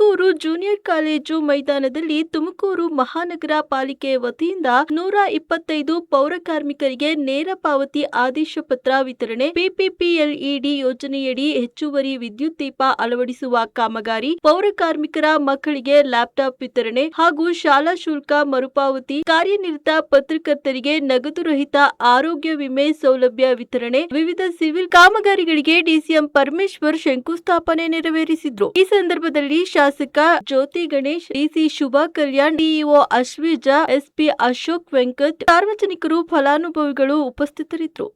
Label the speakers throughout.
Speaker 1: Tumakuru junior college ಮೈದಾನದಲ್ಲಿ ತುಮಕೂರು ಮಹಾನಗರ ಪಾಲಿಕೆ ವತಿಯಿಂದ 125 ಪೌರ ಕಾರ್ಮಿಕರಿಗೆ ನೇರ ಪಾವತಿ ಆದೇಶ ಪತ್ರ ವಿತರಣೆ, ಪಿಪಿಪಿಎಲ್ಇಡಿ ಯೋಜನೆಯಡಿ ಹೆಚ್ಚುವರಿ ವಿದ್ಯುತ್ ದೀಪ ಅಳವಡಿಸುವ ಕಾಮಗಾರಿ, ಪೌರ ಕಾರ್ಮಿಕರ ಮಕ್ಕಳಿಗೆ ಲ್ಯಾಪ್ಟಾಪ್ ವಿತರಣೆ ಹಾಗೂ ಶಾಲಾ ಶುಲ್ಕ ಮರುಪಾವತಿ, ಕಾರ್ಯನಿರತ ಪತ್ರಕರ್ತರಿಗೆ ನಗದು ರಹಿತ ಆರೋಗ್ಯ ವಿಮೆ ಸೌಲಭ್ಯ ವಿತರಣೆ, ವಿವಿಧ ಸಿವಿಲ್ ಕಾಮಗಾರಿಗಳಿಗೆ ಡಿಸಿಎಂ ಪರಮೇಶ್ವರ್ ಶಂಕುಸ್ಥಾಪನೆ ನೆರವೇರಿಸಿದ್ರು. ಈ ಸಂದರ್ಭದಲ್ಲಿ ಶಾಸಕ Jyoti Ganesh, DC Shubha Kalyan, DEO Ashwija, SP Ashok Venkat, ಸಾರ್ವಜನಿಕರು, ಫಲಾನುಭವಿಗಳು ಉಪಸ್ಥಿತರಿದ್ದರು.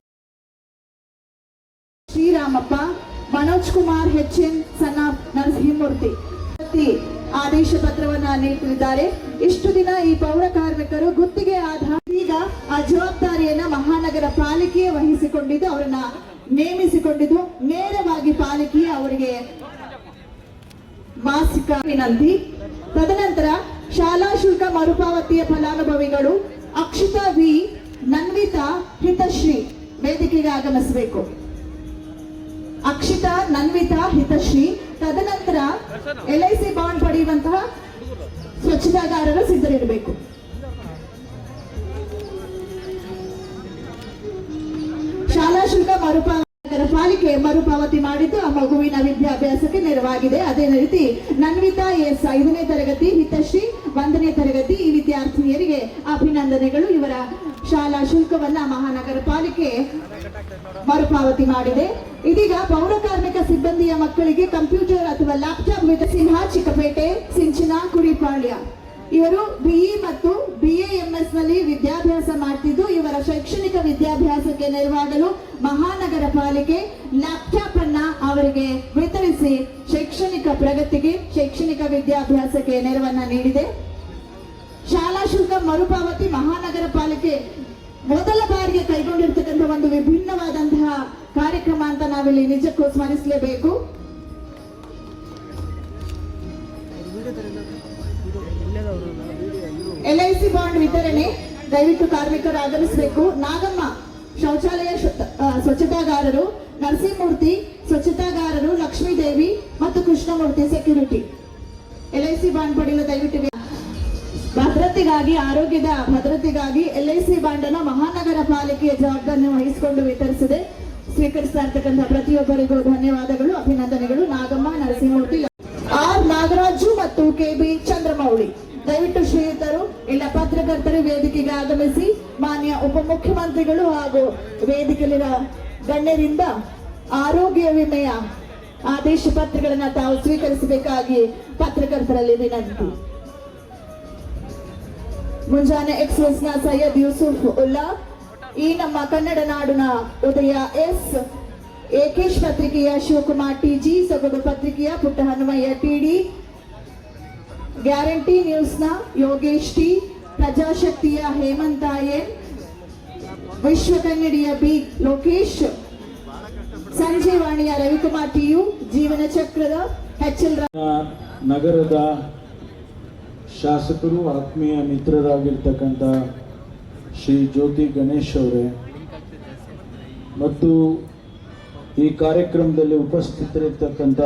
Speaker 2: Sriramappa, Manoj Kumar, HN, son of Narasimhamurthy ಆದೇಶ ಪತ್ರವನ್ನ ನೀಡುತ್ತಿದ್ದಾರೆ. ಇಷ್ಟು ದಿನ ಈ ಪೌರ ಕಾರ್ಮಿಕರು ಗುತ್ತಿಗೆ ಆಧಾರ, ಈಗ ಆ ಜವಾಬ್ದಾರಿಯನ್ನ ಮಹಾನಗರ ಪಾಲಿಕೆ ವಹಿಸಿಕೊಂಡಿದ್ದು, ಅವರನ್ನ ನೇಮಿಸಿಕೊಂಡಿದ್ದು, ನೇರವಾಗಿ ಪಾಲಿಕೆ ಅವರಿಗೆ ಮಾಸಿಕ ವಿನಂತಿ. ತದನಂತರ ಶಾಲಾ ಶುಲ್ಕ ಮರುಪಾವತಿಯ ಫಲಾನುಭವಿಗಳು ಅಕ್ಷಿತಾ ವಿ, ನನ್ವಿತಾ, ಹಿತಶ್ರೀ ವೇದಿಕೆಗೆ ಆಗಮಿಸಬೇಕು. ಅಕ್ಷಿತಾ, ನನ್ವಿತಾ, ಹಿತಶ್ರೀ. ತದನಂತರ ಎಲ್ಐಸಿ ಬಾಂಡ್ ಪಡೆಯುವಂತಹ ಸ್ವಚ್ಛತಾಗಾರರು ಸಿದ್ಧರಿರಬೇಕು. ಶಾಲಾ ಶುಲ್ಕ ಪಾಲಿಕೆ ಮರುಪಾವತಿ ಮಾಡಿದ್ದು ಆ ಮಗುವಿನ ವಿದ್ಯಾಭ್ಯಾಸಕ್ಕೆ ನೆರವಾಗಿದೆ. ಅದೇ ರೀತಿ ನನ್ವಿತಾ ಎಸ್ 5ನೇ ತರಗತಿ, ಹಿತಶ್ರೀ 1ನೇ ತರಗತಿ, ಈ ವಿದ್ಯಾರ್ಥಿನಿಯರಿಗೆ ಅಭಿನಂದನೆಗಳು. ಇವರ ಶಾಲಾ ಶುಲ್ಕವನ್ನ ಮಹಾನಗರ ಪಾಲಿಕೆ ಮರುಪಾವತಿ ಮಾಡಿದೆ. ಇದೀಗ ಪೌರ ಕಾರ್ಮಿಕ ಸಿಬ್ಬಂದಿಯ ಮಕ್ಕಳಿಗೆ ಕಂಪ್ಯೂಟರ್ ಅಥವಾ ಲ್ಯಾಪ್ಟಾಪ್ ಸಿಂಹ, ಚಿಕ್ಕಪೇಟೆ, ಸಿಂಚನ, ಕುರಿಪಾಳ್ಯ ಇವರು ಬಿಇ ಮತ್ತು ಬಿಎಎಂಎಸ್ ನಲ್ಲಿ ವಿದ್ಯಾಭ್ಯಾಸ ಮಾಡ್ತಿದ್ದು, ಇವರ ಶೈಕ್ಷಣಿಕ ವಿದ್ಯಾಭ್ಯಾಸಕ್ಕೆ ನೆರವಾಗಲು ಮಹಾನಗರ ಪಾಲಿಕೆ ಲ್ಯಾಪ್ಟಾಪ್ ಅನ್ನ ಅವರಿಗೆ ವಿತರಿಸಿ ಶೈಕ್ಷಣಿಕ ಪ್ರಗತಿಗೆ, ಶೈಕ್ಷಣಿಕ ವಿದ್ಯಾಭ್ಯಾಸಕ್ಕೆ ನೆರವನ್ನ ನೀಡಿದೆ. ಶಾಲಾ ಶುಲ್ಕ ಮರುಪಾವತಿ ಮಹಾನಗರ ಪಾಲಿಕೆ ಮೊದಲ ಬಾರಿಗೆ ಕೈಗೊಂಡಿರ್ತಕ್ಕಂಥ ಒಂದು ವಿಭಿನ್ನವಾದಂತಹ ಕಾರ್ಯಕ್ರಮ ಅಂತ ನಾವಿಲ್ಲಿ ನಿಜಕ್ಕೂ ಸ್ಮರಿಸಲೇಬೇಕು. ಎಲ್ಐಸಿ ಬಾಂಡ್ ವಿತರಣೆ, ದಯವಿಟ್ಟು ಕಾರ್ಮಿಕರು ಆಗಮಿಸಬೇಕು. ನಾಗಮ್ಮ, ಶೌಚಾಲಯ ಸ್ವಚ್ಛತಾಗಾರರು, ನರಸಿಂಹಮೂರ್ತಿ ಸ್ವಚ್ಛತಾಗಾರರು, ಲಕ್ಷ್ಮೀದೇವಿ ಮತ್ತು ಕೃಷ್ಣಮೂರ್ತಿ ಸೆಕ್ಯೂರಿಟಿ. ಎಲ್ಐಸಿ ಬಾಂಡ್ ಪಡೆಯಲು ದಯವಿಟ್ಟು ಭದ್ರತೆಗಾಗಿ, ಆರೋಗ್ಯದ ಭದ್ರತೆಗಾಗಿ ಎಲ್ಐಸಿ ಬಾಂಡ್ ಅನ್ನು ಮಹಾನಗರ ಪಾಲಿಕೆಯ ಜವಾಬ್ದಾರಿ ವಹಿಸಿಕೊಂಡು ವಿತರಿಸಿದೆ. ಸ್ವೀಕರಿಸ್ತಾ ಇರ್ತಕ್ಕಂಥ ಪ್ರತಿಯೊಬ್ಬರಿಗೂ ಧನ್ಯವಾದಗಳು, ಅಭಿನಂದನೆಗಳು. ನಾಗಮ್ಮ, ನರಸಿಂಹಮೂರ್ತಿ, ಆರ್ ನಾಗರಾಜು ಮತ್ತು ಕೆಬಿ ಚಂದ್ರಮೌಳಿ. ದಯವಿಟ್ಟು ಶ್ರೀಯುತರು, ಎಲ್ಲ ಪತ್ರಕರ್ತರು ವೇದಿಕೆಗೆ ಆಗಮಿಸಿ ಮಾನ್ಯ ಉಪಮುಖ್ಯಮಂತ್ರಿಗಳು ಹಾಗೂ ವೇದಿಕೆಯಲ್ಲಿನ ಗಣ್ಯರಿಂದ ಆರೋಗ್ಯ ವಿಮೆಯ ಆದೇಶ ಪತ್ರಗಳನ್ನು ತಾವು ಸ್ವೀಕರಿಸಬೇಕಾಗಿ ಪತ್ರಕರ್ತರಲ್ಲಿ ವಿನಂತಿ. ಮುಂಜಾನೆ ಎಕ್ಸ್ಪ್ರೆಸ್ ನ ಸೈಯದ್ ಯೂಸುಫ್ ಉಲ್ಲಾ, ಈ ನಮ್ಮ ಕನ್ನಡ ನಾಡಿನ ಉದಯ ಎಸ್, ಏಕೇಶ್ ಪತ್ರಿಕೆಯ ಶಿವಕುಮಾರ್ ಟಿಜಿ, ಸೊಗಡು ಪತ್ರಿಕೆಯ ಪುಟ್ಟ ಹನುಮಯ್ಯ ಟಿಡಿ, ಗ್ಯಾರಂಟಿ ನ್ಯೂಸ್ ನ ಯೋಗೇಶ್ ಟಿ, ಪ್ರಜಾಶಕ್ತಿಯ ಹೇಮಂತ ಎನ್, ವಿಶ್ವ ಕನ್ನಡಿಯ ಬಿ ಲೋಕೇಶ್, ಸಂಜೀವಾಣಿಯ ರವಿಕುಮಾರ್ ಟಿಯು, ಜೀವನ ಚಕ್ರದ ಎಚ್ಎಲ್
Speaker 3: ನಗರದ ಶಾಸಕರು, ಆತ್ಮೀಯ ಮಿತ್ರರಾಗಿರ್ತಕ್ಕಂಥ ಶ್ರೀ ಜ್ಯೋತಿ ಗಣೇಶ್ ಅವರೇ ಮತ್ತು ಈ ಕಾರ್ಯಕ್ರಮದಲ್ಲಿ ಉಪಸ್ಥಿತರಿರ್ತಕ್ಕಂಥ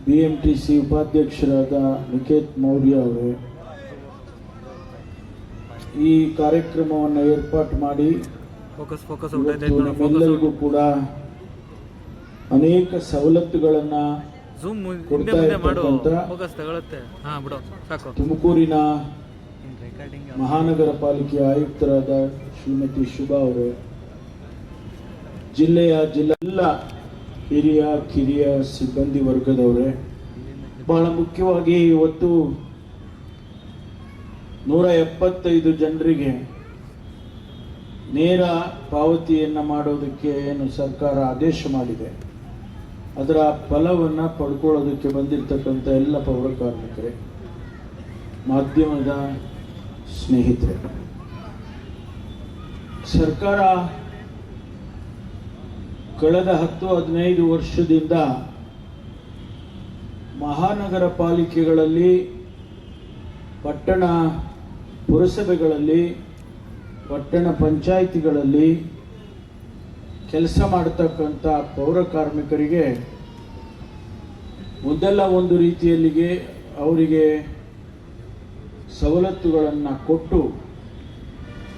Speaker 3: BMTC ಉಪಾಧ್ಯಕ್ಷರಾದ ನಿಕೇತ್ ಮೌರ್ಯ ಅವರೇ, ಈ ಕಾರ್ಯಕ್ರಮವನ್ನು ಏರ್ಪಾಟು ಮಾಡಿ ನಮ್ಮೆಲ್ಲರಿಗೂ ಕೂಡ ಅನೇಕ ಸವಲತ್ತುಗಳನ್ನು ಕೊಡ್ತಾ ಇರ್ತಕ್ಕಂಥ ತುಮಕೂರಿನ ಮಹಾನಗರ ಪಾಲಿಕೆಯ ಆಯುಕ್ತರಾದ ಶ್ರೀಮತಿ ಶುಭಾ ಅವರೇ, ಜಿಲ್ಲೆಯ ಹಿರಿಯ ಕಿರಿಯ ಸಿಬ್ಬಂದಿ ವರ್ಗದವರೇ, ಬಹಳ ಮುಖ್ಯವಾಗಿ ಇವತ್ತು 175 ಜನರಿಗೆ ನೇರ ಪಾವತಿಯನ್ನು ಮಾಡೋದಕ್ಕೆ ಏನು ಸರ್ಕಾರ ಆದೇಶ ಮಾಡಿದೆ, ಅದರ ಫಲವನ್ನು ಪಡ್ಕೊಳ್ಳೋದಕ್ಕೆ ಬಂದಿರತಕ್ಕಂಥ ಎಲ್ಲ ಪೌರ ಕಾರ್ಮಿಕರೇ, ಮಾಧ್ಯಮದ ಸ್ನೇಹಿತರೆ, ಸರ್ಕಾರ ಕಳೆದ 10-15 ವರ್ಷದಿಂದ ಮಹಾನಗರ ಪಾಲಿಕೆಗಳಲ್ಲಿ, ಪಟ್ಟಣ ಪುರಸಭೆಗಳಲ್ಲಿ, ಪಟ್ಟಣ ಪಂಚಾಯಿತಿಗಳಲ್ಲಿ ಕೆಲಸ ಮಾಡತಕ್ಕಂಥ ಪೌರ ಕಾರ್ಮಿಕರಿಗೆ ಒಂದಲ್ಲ ಒಂದು ರೀತಿಯಲ್ಲಿಗೆ ಅವರಿಗೆ ಸವಲತ್ತುಗಳನ್ನು ಕೊಟ್ಟು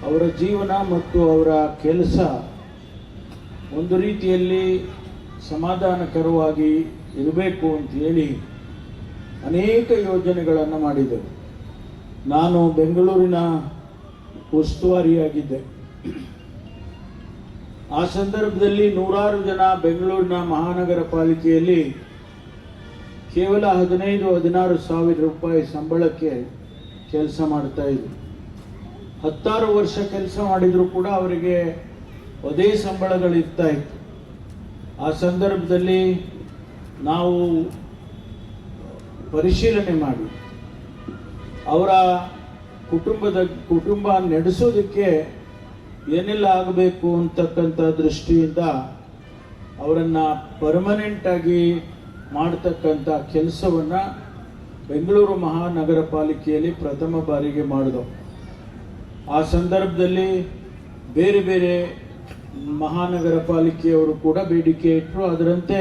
Speaker 3: ಅವರ ಜೀವನ ಮತ್ತು ಅವರ ಕೆಲಸ ಒಂದು ರೀತಿಯಲ್ಲಿ ಸಮಾಧಾನಕರವಾಗಿ ಇರಬೇಕು ಅಂತ ಹೇಳಿ ಅನೇಕ ಯೋಜನೆಗಳನ್ನು ಮಾಡಿದರು. ನಾನು ಬೆಂಗಳೂರಿನ ಉಸ್ತುವಾರಿಯಾಗಿದ್ದೆ. ಆ ಸಂದರ್ಭದಲ್ಲಿ ನೂರಾರು ಜನ ಬೆಂಗಳೂರಿನ ಮಹಾನಗರ ಪಾಲಿಕೆಯಲ್ಲಿ ಕೇವಲ 15-16 ಸಾವಿರ ರೂಪಾಯಿ ಸಂಬಳಕ್ಕೆ ಕೆಲಸ ಮಾಡ್ತಾ ಇದ್ರು. 16 ವರ್ಷ ಕೆಲಸ ಮಾಡಿದರೂ ಕೂಡ ಅವರಿಗೆ ಅದೇ ಸಂಬಳಗಳಿರ್ತಾ ಇತ್ತು. ಆ ಸಂದರ್ಭದಲ್ಲಿ ನಾವು ಪರಿಶೀಲನೆ ಮಾಡಿ ಅವರ ಕುಟುಂಬ ನಡೆಸೋದಕ್ಕೆ ಏನೆಲ್ಲ ಆಗಬೇಕು ಅಂತಕ್ಕಂಥ ದೃಷ್ಟಿಯಿಂದ ಅವರನ್ನು ಪರ್ಮನೆಂಟಾಗಿ ಮಾಡ್ತಕ್ಕಂಥ ಕೆಲಸವನ್ನು ಬೆಂಗಳೂರು ಮಹಾನಗರ ಪಾಲಿಕೆಯಲ್ಲಿ ಪ್ರಥಮ ಬಾರಿಗೆ ಮಾಡಿದವು. ಆ ಸಂದರ್ಭದಲ್ಲಿ ಬೇರೆ ಬೇರೆ ಮಹಾನಗರ ಪಾಲಿಕೆಯವರು ಕೂಡ ಬೇಡಿಕೆ ಇಟ್ಟರು. ಅದರಂತೆ